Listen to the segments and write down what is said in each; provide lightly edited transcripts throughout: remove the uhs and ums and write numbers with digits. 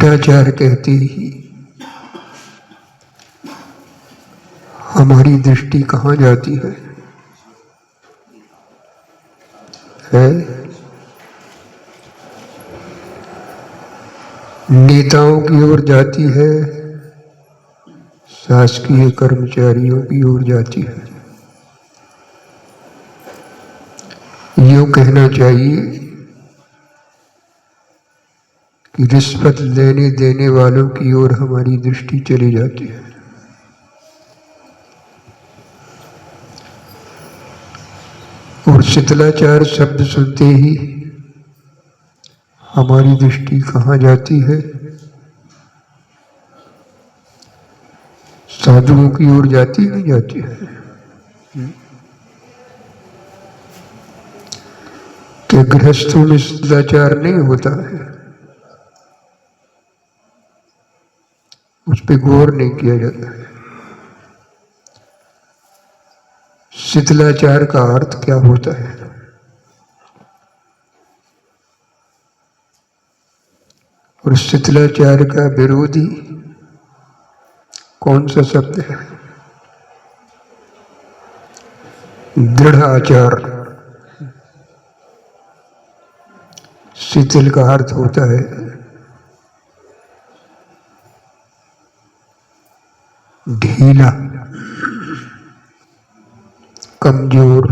शिष्टाचार कहते ही हमारी दृष्टि कहाँ जाती है? नेताओं की ओर जाती है, शासकीय कर्मचारियों की ओर जाती है। यूं कहना चाहिए कि रिश्वत लेने देने वालों की ओर हमारी दृष्टि चली जाती है। और शिथिलाचार शब्द सुनते ही हमारी दृष्टि कहाँ जाती है? साधुओं की ओर जाती नहीं जाती है? कि गृहस्थों में शिथिलाचार नहीं होता है, उस पर गौर नहीं किया जाता है। शिथिलाचार का अर्थ क्या होता है? और शिथिलाचार का विरोधी कौन सा शब्द है? दृढ़ आचार। शिथिल का अर्थ होता है ढीला, कमजोर।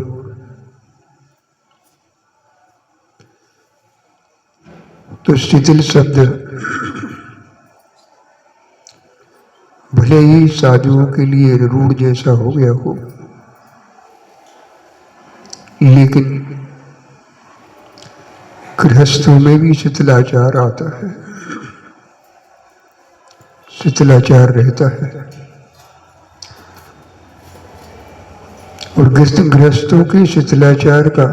तो शिथिल शब्द भले ही साधुओं के लिए रूढ़ जैसा हो गया हो, लेकिन गृहस्थों में भी शिथिलाचार आता है, शिथिलाचार रहता है। और गृहस्थों के शिथिलाचार का,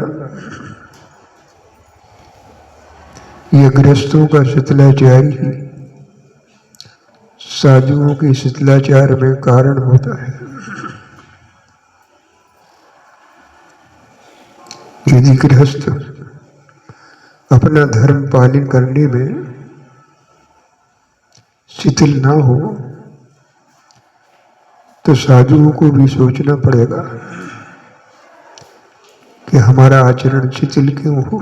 यह गृहस्थों का शिथिलाचार ही साधुओं के शिथिलाचार में कारण होता है। यदि गृहस्थ अपना धर्म पालन करने में शिथिल ना हो तो साधुओं को भी सोचना पड़ेगा कि हमारा आचरण शिथिल क्यों हो।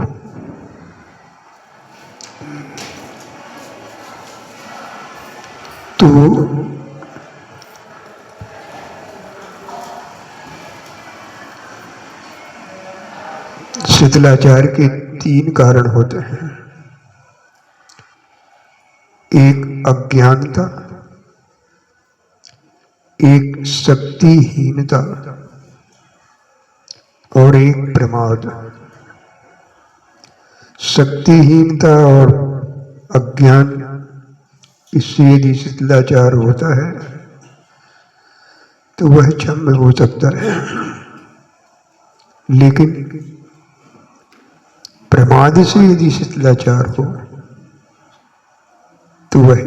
तो शिथिलाचार के 3 कारण होते हैं। एक अज्ञानता, एक शक्तिहीनता और एक प्रमाद। शक्तिहीनता और अज्ञान, इससे यदि शिथिलाचार होता है तो वह क्षम्य हो सकता है, लेकिन प्रमाद से यदि शिथिलाचार हो तो वह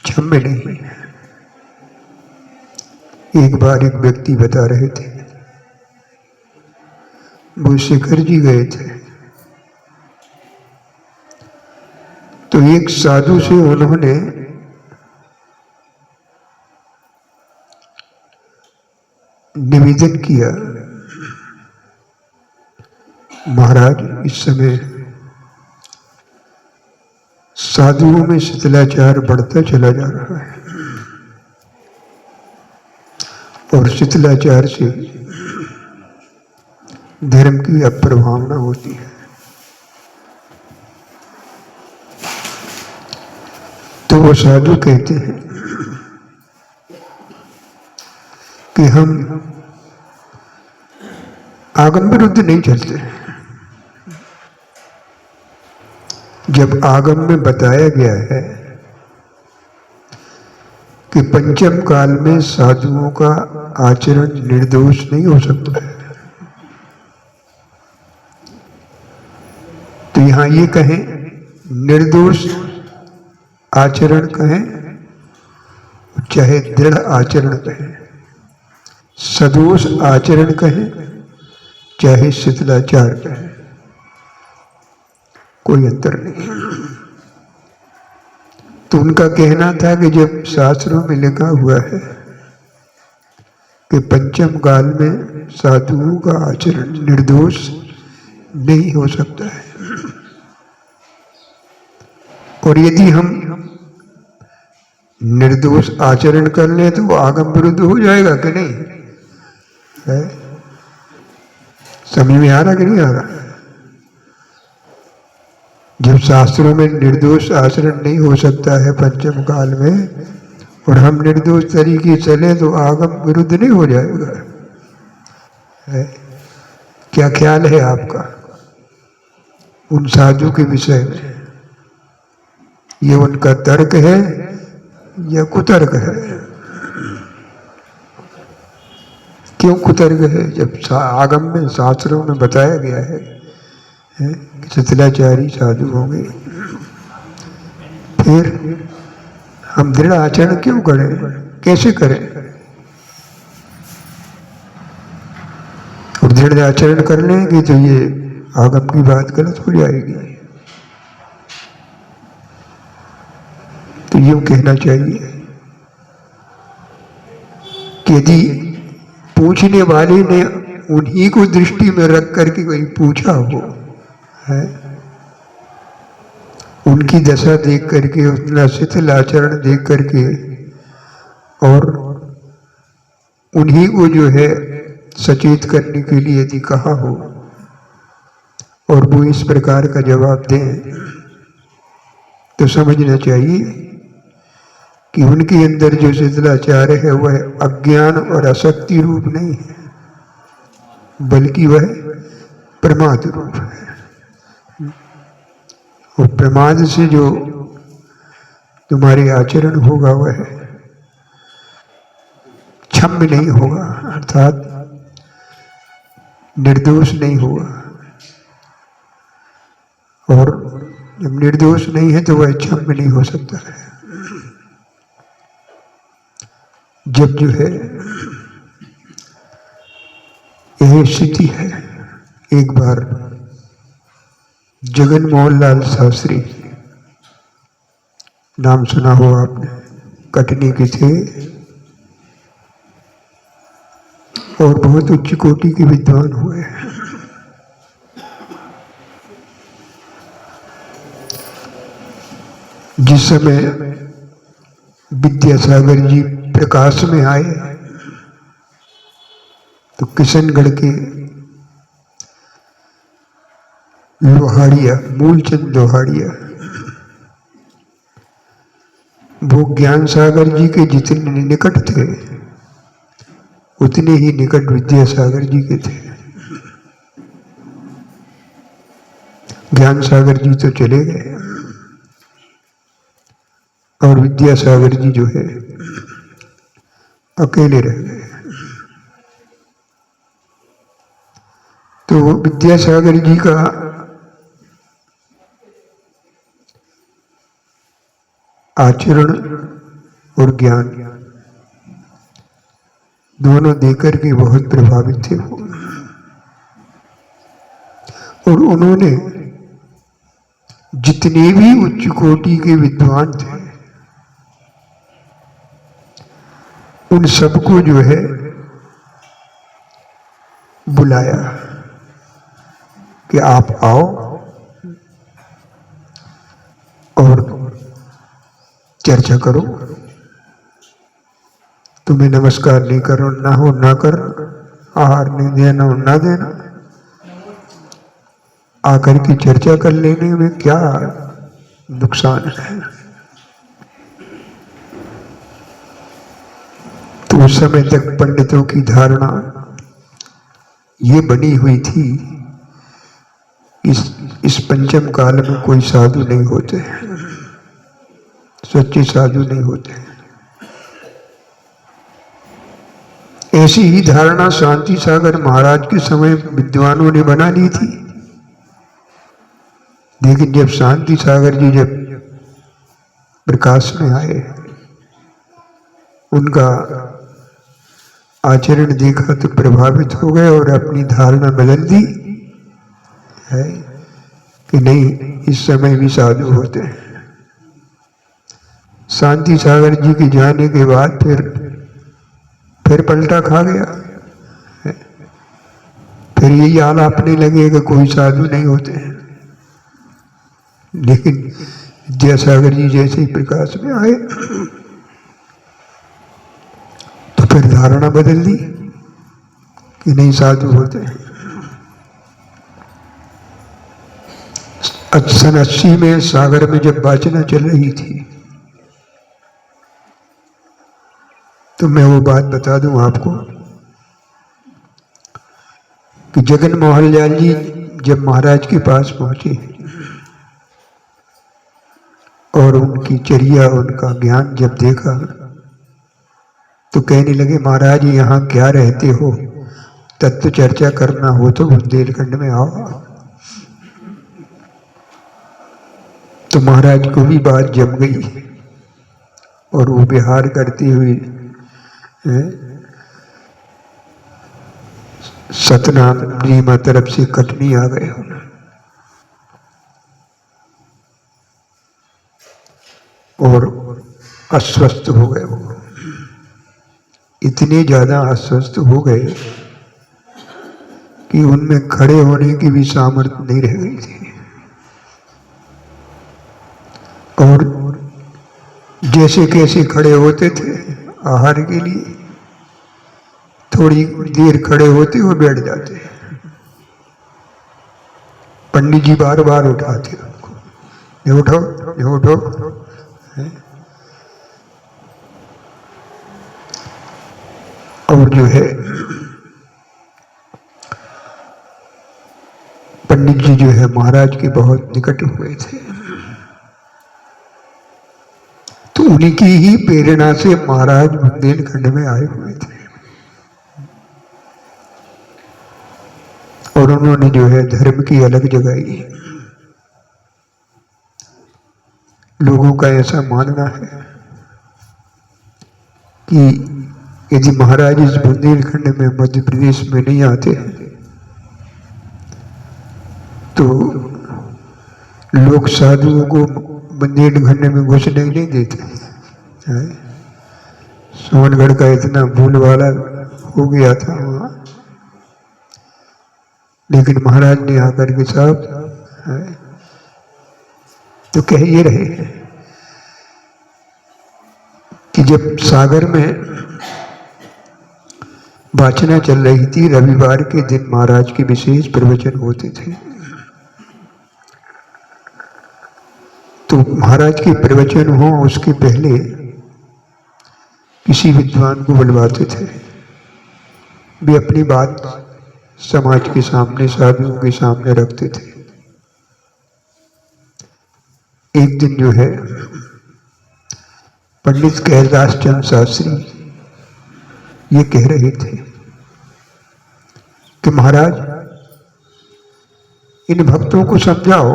क्षम्य नहीं है। एक बार एक व्यक्ति बता रहे थे, वो शिखर जी गए थे, तो एक साधु से उन्होंने निवेदन किया, महाराज इस समय साधुओं में शिथिलाचार बढ़ता चला जा रहा है और शिथिलाचार से धर्म की अप्रभावना होती है। तो वो साधु कहते हैं कि हम आगम विरुद्ध नहीं चलते। जब आगम में बताया गया है कि पंचम काल में साधुओं का आचरण निर्दोष नहीं हो सकता है, तो यहां ये कहें निर्दोष आचरण कहें, चाहे दृढ़ आचरण कहें, सदोष आचरण कहें, चाहे शिथिलाचार कहें, कोई अंतर नहीं। तो उनका कहना था कि जब शास्त्रों में लिखा हुआ है कि पंचम काल में साधुओं का आचरण निर्दोष नहीं हो सकता है, और यदि हम निर्दोष आचरण कर ले तो वो आगम विरुद्ध हो जाएगा कि नहीं है? समझ में आ रहा कि नहीं आ रहा? जब शास्त्रों में निर्दोष आचरण नहीं हो सकता है पंचम काल में, और हम निर्दोष तरीके चले तो आगम विरुद्ध नहीं हो जाएगा है? क्या ख्याल है आपका उन साधु के विषय में? ये उनका तर्क है या कुतर्क है? क्यों कुतर्क है? जब आगम में शास्त्रों में बताया गया है कि शिथिलाचारी साधु होंगे, फिर हम दृढ़ आचरण क्यों करें? कैसे करें? और दृढ़ आचरण कर लेंगे तो ये आगम की बात गलत हो जाएगी। तो यूं कहना चाहिए कि यदि पूछने वाले ने उन्हीं को दृष्टि में रख करके कोई पूछा हो है, उनकी दशा देख करके, उतना शिथिल आचरण देख करके, और उन्हीं को जो है सचेत करने के लिए यदि कहा हो, और वो इस प्रकार का जवाब दें, तो समझना चाहिए कि उनके अंदर जो शिथिलाचार है वह अज्ञान और आसक्ति रूप नहीं है, बल्कि वह प्रमाद रूप है। और प्रमाद से जो तुम्हारे आचरण होगा वह क्षम्य नहीं होगा, अर्थात निर्दोष नहीं होगा। और जब निर्दोष नहीं है तो वह क्षम्य नहीं हो सकता है। जब जो है यह स्थिति है, एक बार जगन मोहन लाल शास्त्री, नाम सुना हो आपने, कटनी के थे और बहुत उच्च कोटि के विद्वान हुए। जिस समय विद्यासागर जी प्रकाश में आए तो किशनगढ़ के लोहाड़िया, मूलचंद लोहाड़िया, वो ज्ञान सागर जी के जितने निकट थे उतने ही निकट विद्यासागर जी के थे। ज्ञान सागर जी तो चले गए और विद्यासागर जी जो है अकेले रह गए। तो विद्यासागर जी का आचरण और ज्ञान दोनों देकर के बहुत प्रभावित थे और उन्होंने जितने भी उच्च कोटि के विद्वान थे उन सबको जो है बुलाया कि आप आओ और चर्चा करो। तुम्हें नमस्कार नहीं करो ना हो ना कर, आहार नहीं देना हो ना देना, आकर की चर्चा कर लेने में क्या नुकसान है। तो उस समय तक पंडितों की धारणा ये बनी हुई थी इस पंचम काल में कोई साधु नहीं होते, सच्चे साधु नहीं होते। ऐसी ही धारणा शांति सागर महाराज के समय विद्वानों ने बना ली थी। लेकिन जब शांति सागर जी जब प्रकाश में आए, उनका आचरण देखा तो प्रभावित हो गए और अपनी धारणा बदल दी है कि नहीं, इस समय भी साधु होते हैं। शांति सागर जी के जाने के बाद फिर पलटा खा गया। फिर यही हाल आपने लगे कि कोई साधु नहीं होते हैं। लेकिन विद्यासागर जी जैसे ही प्रकाश में आए तो फिर धारणा बदल दी कि नहीं, साधु होते हैं। सन 80 में सागर में जब वाचना चल रही थी तो मैं वो बात बता दूं आपको कि जगन मोहन लाल जी जब महाराज के पास पहुंचे और उनकी चर्या, उनका ज्ञान जब देखा तो कहने लगे, महाराज यहाँ क्या रहते हो, तत्व चर्चा करना हो तो बुंदेलखंड में आओ। तो महाराज को भी बात जम गई और वो विहार करते हुए सतनाम रीमा तरफ से कटनी आ गए और अस्वस्थ हो गए। वो इतने ज्यादा अस्वस्थ हो गए कि उनमें खड़े होने की भी सामर्थ्य नहीं रह गई थी। और जैसे कैसे खड़े होते थे आहार के लिए, थोड़ी देर खड़े होते और बैठ जाते। पंडित जी बार बार उठाते उनको, ये उठो, ये उठो। और जो है पंडित जी जो है महाराज के बहुत निकट हुए थे, तो उन्हीं की ही प्रेरणा से महाराज बुंदेलखंड में आए हुए थे। और उन्होंने जो है धर्म की अलग जगाई। लोगों का ऐसा मानना है कि यदि महाराज इस बुंदेलखंड में, मध्य प्रदेश में नहीं आते तो लोग साधुओं को बुंदेलखंड में घुसने नहीं देते। सोनगढ़ का इतना भूलवाला हो गया था वहाँ, लेकिन महाराज ने आकर के साहब तो कह ये रहे हैं कि जब सागर में वाचना चल रही थी, रविवार के दिन महाराज के विशेष प्रवचन होते थे, तो महाराज के प्रवचन हो उसके पहले किसी विद्वान को बुलवाते थे। वे अपनी बात समाज के सामने, साधुओं के सामने रखते थे। एक दिन जो है पंडित कैलाश चंद्र शास्त्री ये कह रहे थे कि महाराज इन भक्तों को समझाओ,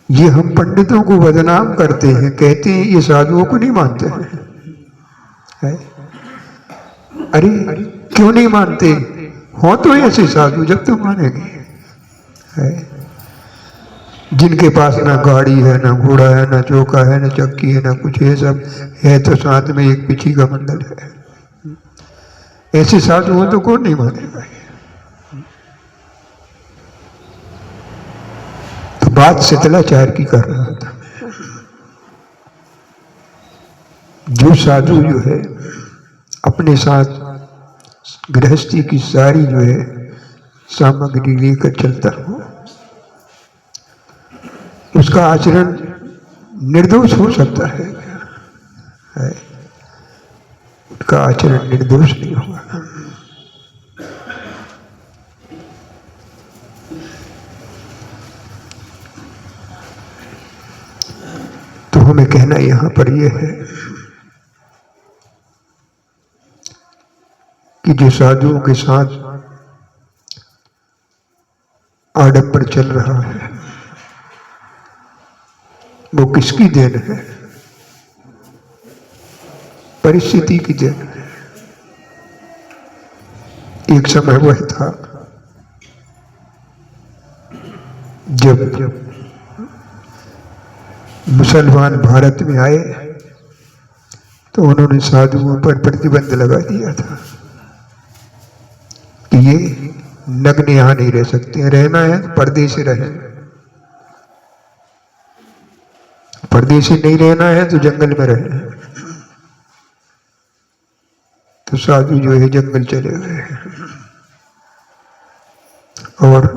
ये हम पंडितों को बदनाम करते हैं, कहते हैं ये साधुओं को नहीं मानते हैं। अरे क्यों नहीं मानते? हो तो ऐसे साधु जब तो मानेंगे। जिनके पास ना गाड़ी है, ना घोड़ा है, ना चौका है, ना चक्की है, ना कुछ है, सब है तो साथ में एक पिछी का मंडल है। ऐसे साधु हो तो कौन नहीं मानेगा। तो बात शीतलाचार्य की कर रहा था। जो साधु जो है अपने साथ गृहस्थी की सारी जो है सामग्री लेकर चलता हो, उसका आचरण निर्दोष हो सकता है, उसका आचरण निर्दोष नहीं होगा। तो हमें कहना यहां पर यह है कि जो साधुओं के साथ आडंबर चल रहा है वो किसकी देन है? परिस्थिति की देन है। एक समय वह था जब मुसलमान भारत में आए तो उन्होंने साधुओं पर प्रतिबंध लगा दिया था कि ये नग्न यहां नहीं रह सकते, रहना है पर्दे से रहें, पर्दे से नहीं रहना है तो जंगल में रहें। तो साधु जो है जंगल चले गए और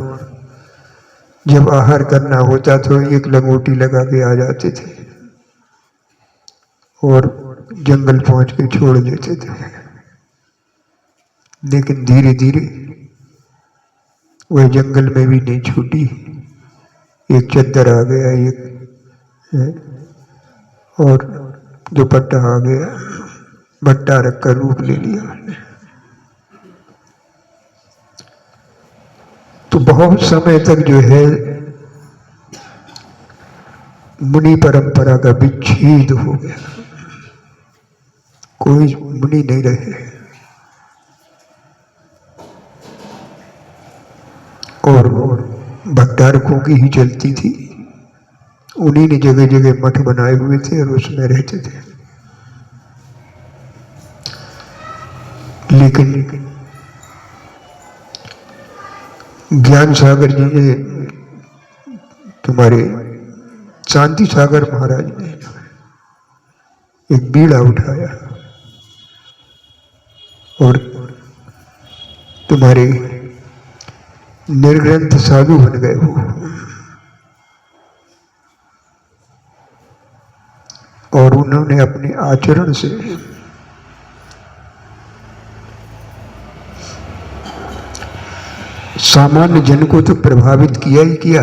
जब आहार करना होता तो एक लंगोटी लगा के आ जाते थे और जंगल पहुंच के छोड़ देते थे। लेकिन धीरे धीरे वह जंगल में भी नहीं छूटी, एक चद्दर आ गया, एक और दुपट्टा आ गया, भट्टा रखकर रूप ले लिया उसने। तो बहुत समय तक जो है मुनि परंपरा का विच्छेद हो गया, कोई मुनि नहीं रहे और भट्टारकों की ही चलती थी। उन्हीं ने जगह जगह मठ बनाए हुए थे और उसमें रहते थे। लेकिन ज्ञान सागर जी ने, तुम्हारे शांति सागर महाराज ने एक बीड़ा उठाया और तुम्हारे निर्ग्रंथ साधु बन गए वो, और उन्होंने अपने आचरण से सामान्य जन को तो प्रभावित किया ही किया,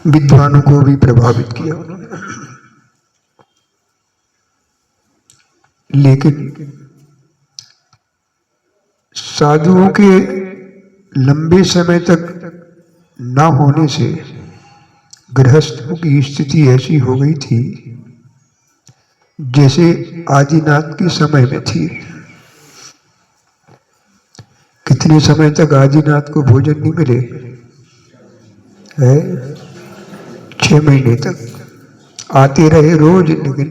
विद्वानों को भी प्रभावित किया उन्होंने। लेकिन साधुओं के लंबे समय तक ना होने से गृहस्थों की स्थिति ऐसी हो गई थी जैसे आदिनाथ के समय में थी। कितने समय तक आदिनाथ को भोजन नहीं मिले है? 6 महीने तक आते रहे रोज, लेकिन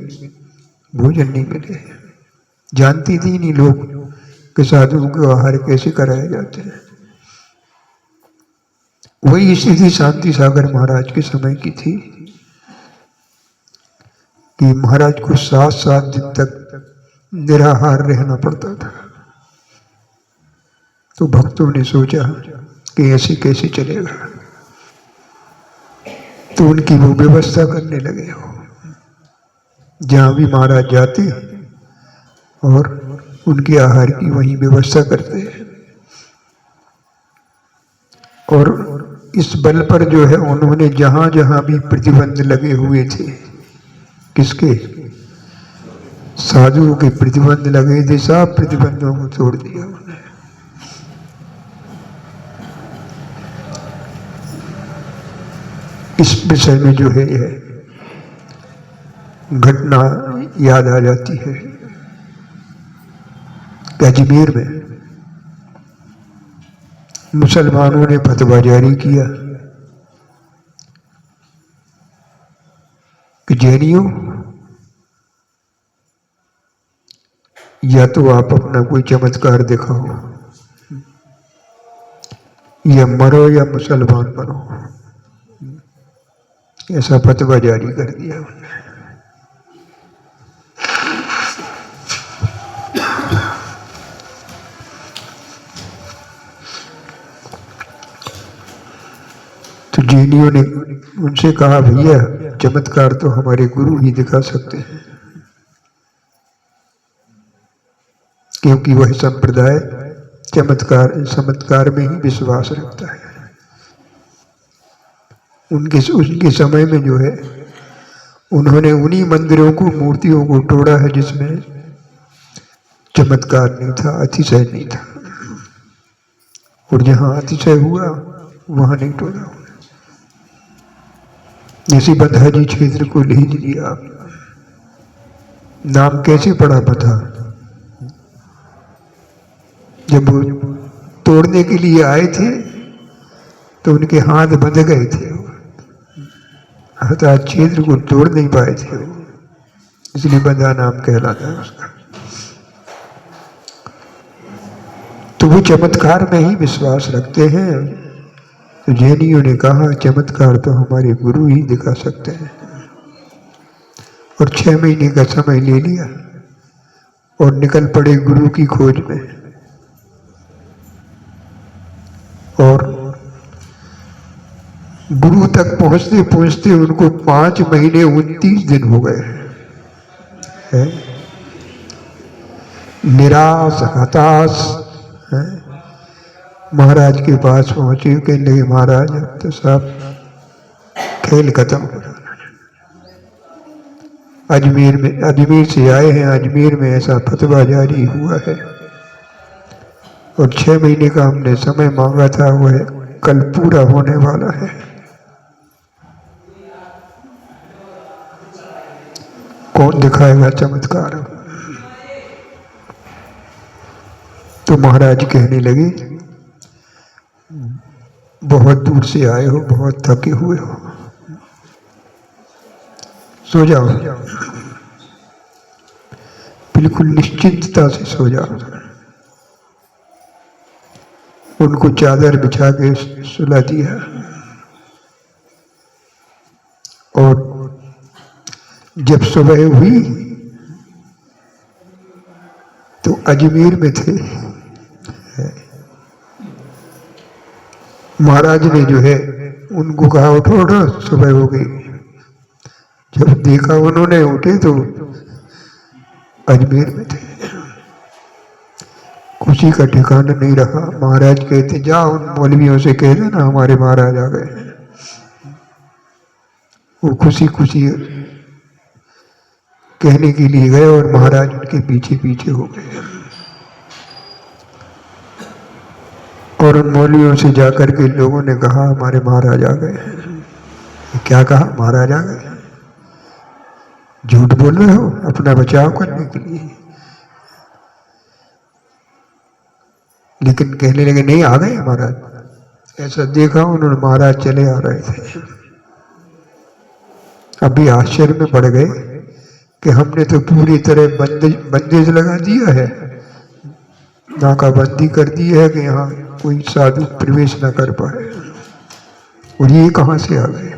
भोजन नहीं मिले। जानती थी नहीं लोग कि साधुओं को आहार कैसे कराए जाते हैं। वही स्थिति शांति सागर महाराज के समय की थी कि महाराज को 7-7 दिन तक निराहार रहना पड़ता था। तो भक्तों ने सोचा कि ऐसे कैसे चलेगा, तो उनकी वो व्यवस्था करने लगे हो। जहां भी महाराज जाते और उनके आहार की वही व्यवस्था करते हैं, और इस बल पर जो है उन्होंने जहां जहां भी प्रतिबंध लगे हुए थे, किसके? साधुओं के प्रतिबंध लगे थे, सब प्रतिबंधों को तोड़ दिया उन्होंने। इस विषय में जो है यह घटना याद आ जाती है। अजमेर में मुसलमानों ने फतवा जारी किया कि जैनियों, या तो आप अपना कोई चमत्कार दिखाओ, या मरो या मुसलमान बनो। ऐसा फतवा जारी कर दिया उन्होंने। तो जैनियों ने उनसे कहा, भैया चमत्कार तो हमारे गुरु ही दिखा सकते हैं, क्योंकि वह संप्रदाय चमत्कार में ही विश्वास रखता है। उनके समय में जो है उन्होंने उन्हीं मंदिरों को, मूर्तियों को तोड़ा है जिसमें चमत्कार नहीं था, अतिशय नहीं था, और जहां अतिशय हुआ वहां नहीं तोड़ा। जैसे बधाजी क्षेत्र को ले लीजिए आप, नाम कैसे पड़ा बधा? जब वो तोड़ने के लिए आए थे तो उनके हाथ बंध गए थे, हता क्षेत्र को तोड़ नहीं पाए थे, इसलिए बंधा नाम कहलाता है उसका। तो वो चमत्कार में ही विश्वास रखते हैं। तो जैनियों ने कहा चमत्कार तो हमारे गुरु ही दिखा सकते हैं, और 6 महीने का समय ले लिया और निकल पड़े गुरु की खोज में। और गुरु तक पहुंचते पहुंचते उनको 5 महीने 29 दिन हो गए हैं। निराश हताश है। महाराज के पास पहुंचे, कहने लगे महाराज अब तो सब खेल खत्म हो रहा है। अजमेर से आए हैं, अजमेर में ऐसा फतवा जारी हुआ है और 6 महीने का हमने समय मांगा था, वह कल पूरा होने वाला है। कौन दिखाएगा चमत्कार? तो महाराज कहने लगे बहुत दूर से आए हो, बहुत थके हुए हो, सो जाओ, बिल्कुल निश्चिंतता से सो जाओ। उनको चादर बिछा के सुला दिया और जब सुबह हुई तो अजमेर में थे। महाराज ने जो है उनको कहा उठो उठो, सुबह हो गई। जब देखा उन्होंने उठे तो अजमेर में थे, खुशी का ठिकाना नहीं रहा। महाराज कहते जाओ उन मौलवियों से कह देना हमारे महाराज आ गए। वो खुशी खुशी कहने के लिए गए और महाराज उनके पीछे पीछे हो गए और उन मौलवियों से जाकर के लोगों ने कहा हमारे महाराज आ गए। क्या कहा? महाराज आ गए। झूठ बोल रहे हो अपना बचाव करने के लिए। लेकिन कहने लगे नहीं आ गए महाराज। ऐसा देखा उन्होंने, महाराज चले आ रहे थे। अभी आश्चर्य में पड़ गए कि हमने तो पूरी तरह बंदेज लगा दिया है, नाकाबंदी कर दी है कि यहाँ कोई साधु प्रवेश न कर पाए, और ये कहाँ से आ गए?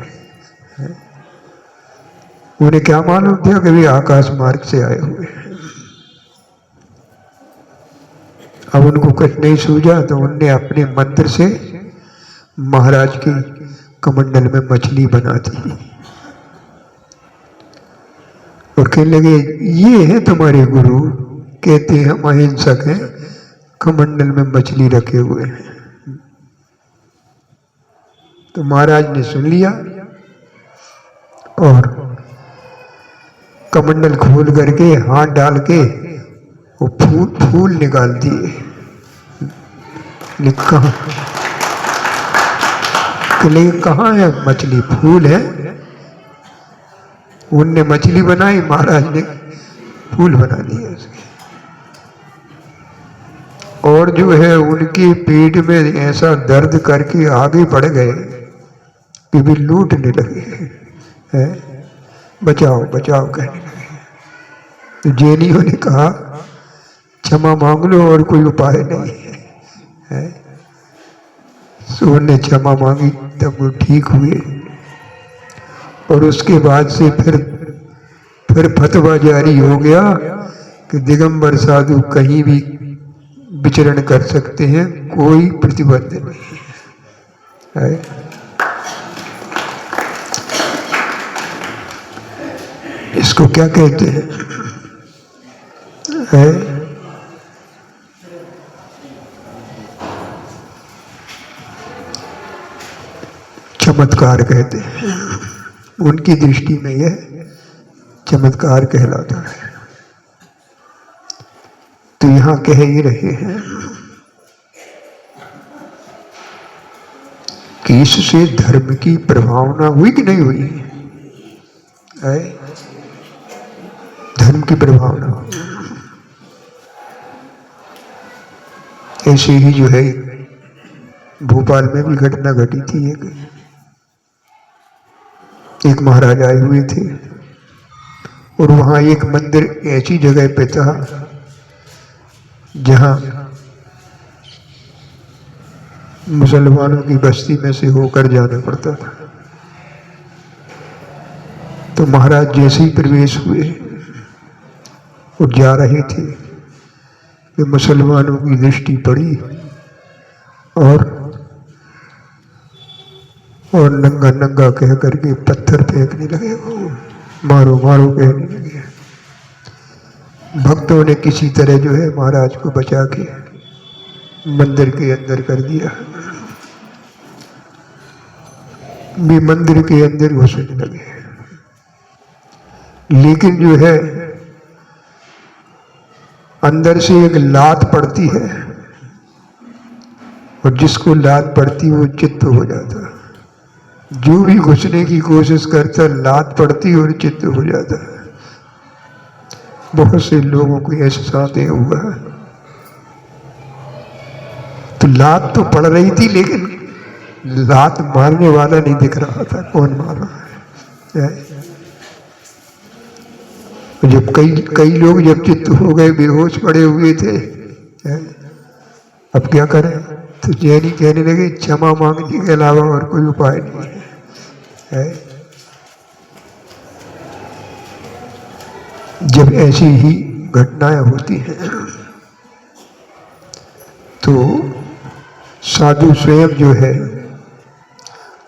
उन्हें क्या मालूम था कि वे आकाश मार्ग से आए हुए हैं। अब उनको कुछ नहीं सूझा तो उनने अपने मंत्र से महाराज के कमंडल में मछली बना दी और कहने लगे ये है तुम्हारे गुरु, कहते हैं हम अहिंसक हैं, कमंडल में मछली रखे हुए हैं। तो महाराज ने सुन लिया और कमंडल खोल करके हाथ डाल के वो फूल निकाल दिए। लिखा कहाँ है मछली? फूल है। उनने मछली बनाई, महाराज ने फूल बना दिए उसके। और जो है उनके पेट में ऐसा दर्द करके आगे बढ़ गए कि भी लूटने लगे हैं, बचाओ बचाओ कहने लगे। तो जैनियों ने कहा क्षमा मांग लो और कोई उपाय नहीं है। सो उन्हें क्षमा मांगी, तब वो ठीक हुए। और उसके बाद से फिर फतवा जारी हो गया कि दिगंबर साधु कहीं भी विचरण कर सकते हैं, कोई प्रतिबंध नहीं है। इसको क्या कहते हैं? चमत्कार कहते हैं। उनकी दृष्टि में यह चमत्कार कहलाता है। तो यहां कह ही रहे हैं कि इससे धर्म की प्रभावना हुई कि नहीं हुई है? धर्म की प्रभावना ऐसे ही जो है भोपाल में भी घटना घटी थी। एक महाराज आए हुए थे और वहाँ एक मंदिर ऐसी जगह पे था जहाँ मुसलमानों की बस्ती में से होकर जाना पड़ता था। तो महाराज जैसे ही प्रवेश हुए और जा रहे थे कि मुसलमानों की दृष्टि पड़ी और नंगा नंगा कह करके पत्थर फेंकने लगे, मारो मारो कहने लगे। भक्तों ने किसी तरह जो है महाराज को बचा के मंदिर के अंदर कर दिया। वे मंदिर के अंदर घुसने लगे, लेकिन जो है अंदर से एक लात पड़ती है और जिसको लात पड़ती वो चित्त हो जाता। जो भी घुसने की कोशिश करता लात पड़ती और चित्त हो जाता। बहुत से लोगों को ऐसा साथ हुआ है। तो लात तो पड़ रही थी लेकिन लात मारने वाला नहीं दिख रहा था, कौन मार रहा है। जब कई लोग जब चित्त हो गए, बेहोश पड़े हुए थे, अब क्या करें, तो जैनी कहने लगे क्षमा मांगने के अलावा और कोई उपाय नहीं है। जब ऐसी ही घटनाएं होती हैं तो साधु स्वयं जो है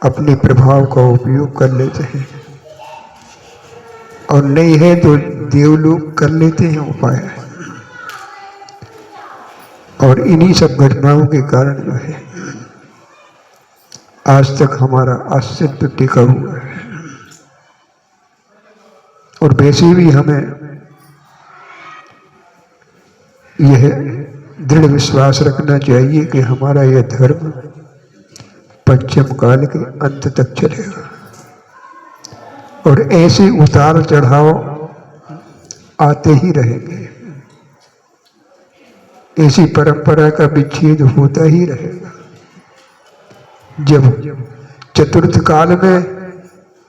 अपने प्रभाव का उपयोग कर लेते हैं, और नहीं है तो देवलोग कर लेते हैं उपाय। और इन्हीं सब घटनाओं के कारण जो है आज तक हमारा अस्तित्व टिका हुआ है। और वैसे भी हमें यह दृढ़ विश्वास रखना चाहिए कि हमारा यह धर्म पंचम काल के अंत तक चलेगा। और ऐसे उतार चढ़ाव आते ही रहेंगे, ऐसी परंपरा का विच्छेद होता ही रहेगा। जब चतुर्थ काल में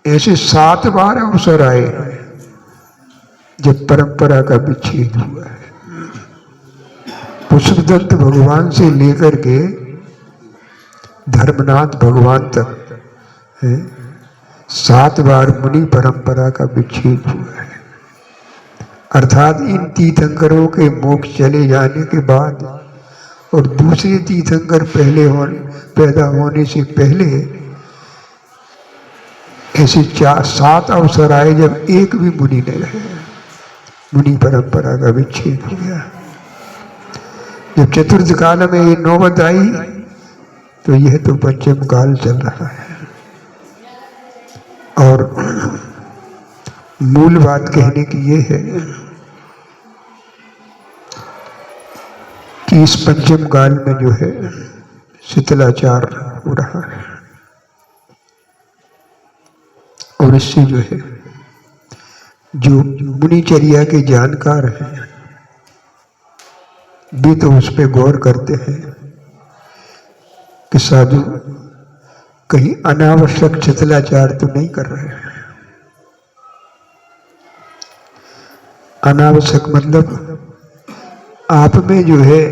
ऐसे 7 बार अवसर आए हैं जब परंपरा का विच्छेद हुआ है। पुष्पदत्त भगवान से लेकर के धर्मनाथ भगवान तक 7 बार मुनि परंपरा का विच्छेद हुआ है। अर्थात इन तीर्थंकरों के मोक्ष चले जाने के बाद और दूसरे तीर्थंकर पैदा होने से पहले ऐसे 7 अवसर आए जब एक भी मुनि नहीं रहे, मुनि परंपरा का विच्छेद हो गया। जब चतुर्थ काल में ये नौबत आई तो यह तो पंचम काल चल रहा है। और मूल बात कहने की ये है कि इस पंचम काल में जो है शिथिलाचार हो रहा है, और इससे जो है जो मुनिचर्या के जानकार हैं भी तो उस पर गौर करते हैं कि साधु कहीं अनावश्यक शिथिलाचार तो नहीं कर रहे हैं। अनावश्यक मतलब आप में जो है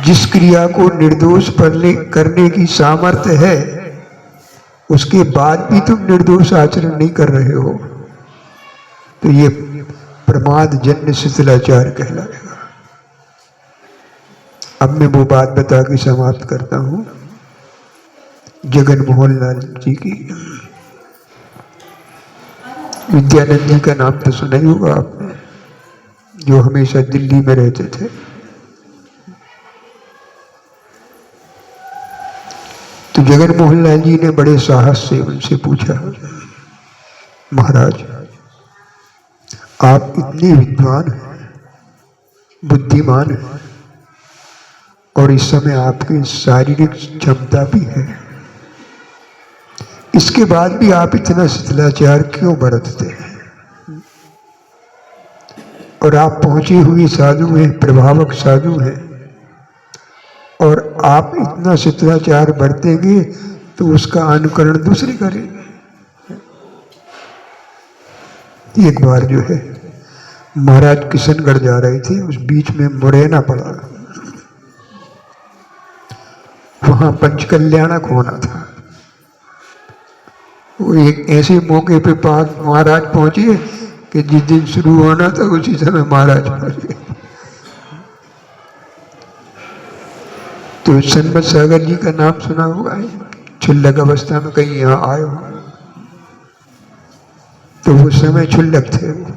जिस क्रिया को निर्दोष करने की सामर्थ्य है उसके बाद भी तुम निर्दोष आचरण नहीं कर रहे हो, तो ये प्रमाद जन्य शिथिलाचार कहलाएगा। अब मैं वो बात बता के समाप्त करता हूँ। जगन मोहन लाल जी की, विद्यानंद जी का नाम तो सुना ही होगा आपने, जो हमेशा दिल्ली में रहते थे। तो जगन मोहन लाल जी ने बड़े साहस से उनसे पूछा, महाराज आप इतने विद्वान हैं, बुद्धिमान हैं, और इस समय आपकी शारीरिक क्षमता भी है, इसके बाद भी आप इतना शिथिलाचार क्यों बरतते हैं? और आप पहुंचे हुए साधु हैं, प्रभावक साधु हैं, और आप इतना शिष्टाचार बरतेंगे तो उसका अनुकरण दूसरे करेंगे। एक बार जो है महाराज किशनगढ़ जा रहे थे, उस बीच में मुरैना पड़ा, वहां पंचकल्याणक होना था। वो एक ऐसे मौके पे पास महाराज पहुंचे कि जिस दिन शुरू होना था उसी समय महाराज पहुंच गए। तो सन्मत सागर जी का नाम सुना हुआ है, क्षुल्लक अवस्था में कहीं यहाँ आए हो, तो वो समय क्षुल्लक थे वो,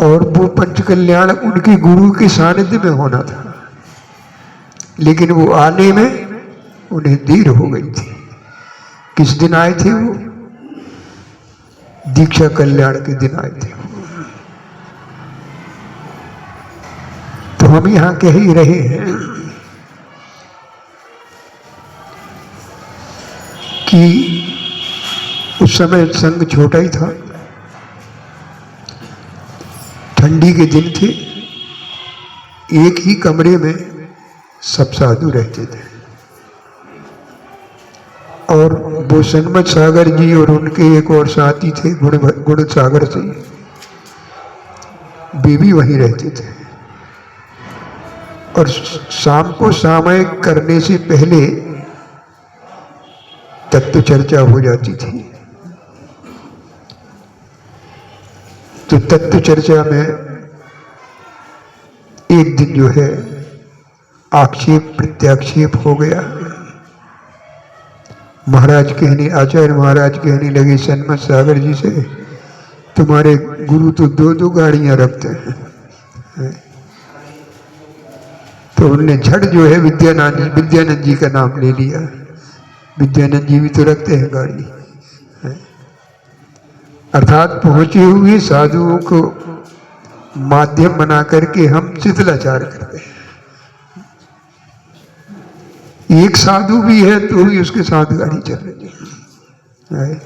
और वो पंचकल्याण उनके गुरु के सानिध्य में होना था, लेकिन वो आने में उन्हें देर हो गई थी। किस दिन आए थे वो? दीक्षा कल्याण के दिन आए थे। तो हम यहाँ कह ही रहे हैं कि उस समय संघ छोटा ही था, ठंडी के दिन थे, एक ही कमरे में सब साधु रहते थे, और वो सन्मत सागर जी और उनके एक और साथी थे गुण सागर से, वे भी वहीं रहते थे। और शाम को सामयिक करने से पहले तत्व चर्चा हो जाती थी। तो तत्व चर्चा में एक दिन जो है आक्षेप प्रत्याक्षेप हो गया। महाराज कहने, आचार्य महाराज कहने लगे सन्मत सागर जी से, तुम्हारे गुरु तो दो दो गाड़ियां रखते हैं। तो उन्होंने झट जो है विद्यानंद जी का नाम ले लिया। विद्यानंद जी भी तो रखते हैं गाड़ी, अर्थात पहुंचे हुए साधुओं को माध्यम बना करके हम शिथिलाचार करते हैं। एक साधु भी है तो भी उसके साथ गाड़ी चल रही है,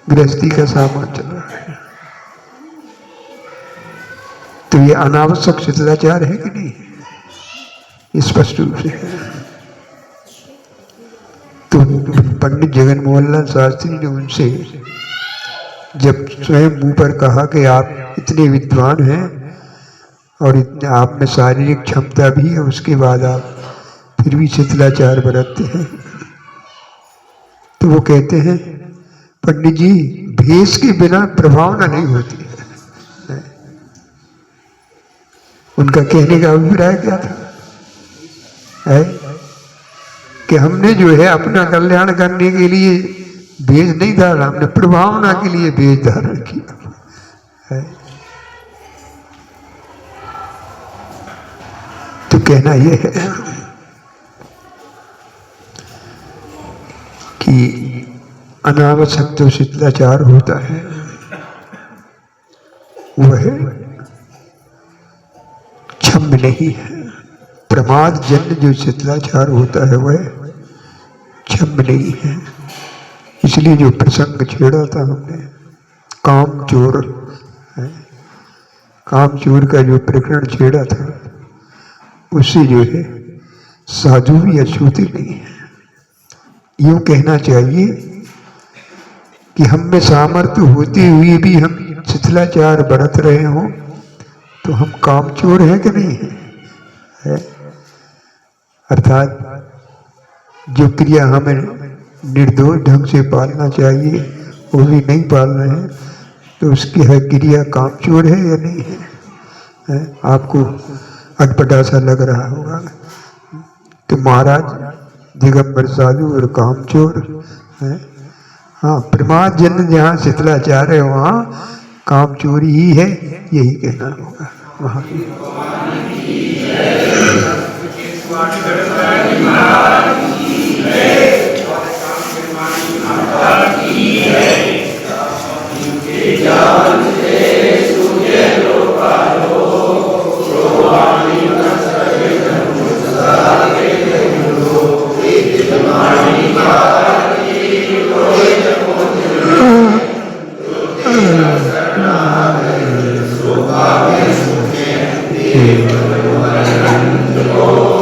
गृहस्थी का सामान चल रहा है। तो ये अनावश्यक शिथिलाचार है कि नहीं? स्पष्ट रूप से है। तो पंडित जगन मोहन लाल शास्त्री ने उनसे जब स्वयं मुंह पर कहा कि आप इतने विद्वान हैं और इतने आप में शारीरिक क्षमता भी है, उसके बाद आप फिर भी शिथिलाचार बरतते हैं, तो वो कहते हैं पंडित जी भेष के बिना प्रभावना नहीं होती है। उनका कहने का अभिप्राय क्या था? है कि हमने जो है अपना कल्याण करने के लिए भेष नहीं धारण, हमने प्रभावना के लिए भेष धारण किया है। तो कहना यह है कि अनावश्यक जो शिथिलाचार होता है वह क्षम्य नहीं है। प्रमाद जन्य जो शिथिलाचार होता है वह क्षम्य नहीं है। इसलिए जो प्रसंग छेड़ा था हमने कामचोर, कामचोर का जो प्रकरण छेड़ा था, उससे जो है साधु भी अछूते नहीं है। यूं कहना चाहिए कि हम में सामर्थ्य होते हुए भी हम शिथिलाचार बरत रहे हों तो हम कामचोर हैं कि नहीं है? अर्थात जो क्रिया हमें निर्दोष ढंग से पालना चाहिए वो भी नहीं पाल रहे हैं, तो उसकी है क्रिया कामचोर है या नहीं है? आपको अटपटा सा लग रहा होगा। तो महाराज दिगंबर साधु और कामचोर है। हाँ, प्रमाद जन्य जहाँ शिथिलाचार है वहाँ कामचोरी ही है, यही कहना होगा वहाँ। Oh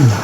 है।